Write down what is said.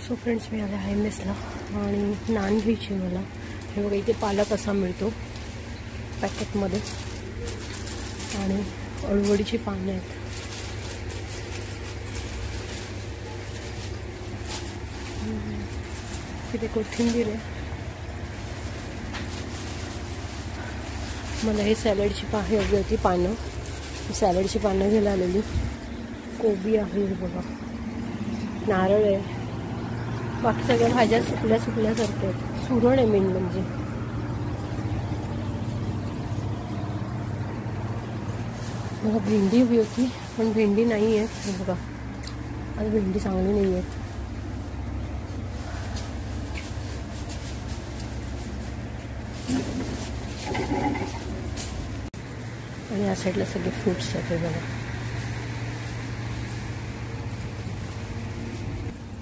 So friends, मी आले आहे मेसला आणि नान घ्यायची मला. हे बघा, इथे पालक असा मिळतो पॅकेटमध्ये आणि अळूवडीची पाने आहेत. तिथे कोथिंबीर आहे. मला हे सॅलडची हवी होती पानं. सॅलडची पानं घ्यायला आलेली. कोबी आहे बघा, नारळ आहे. बाकी सगळ्या भाज्या सुकल्यासारख्या आहेत. सुरण आहे मेन म्हणजे. मला भेंडी हवी होती पण भेंडी नाही आहे. हे बघा, आज भेंडी चांगली नाही आहे. आणि या साईडला सगळे फ्रूट्स आहेत. हे बघा,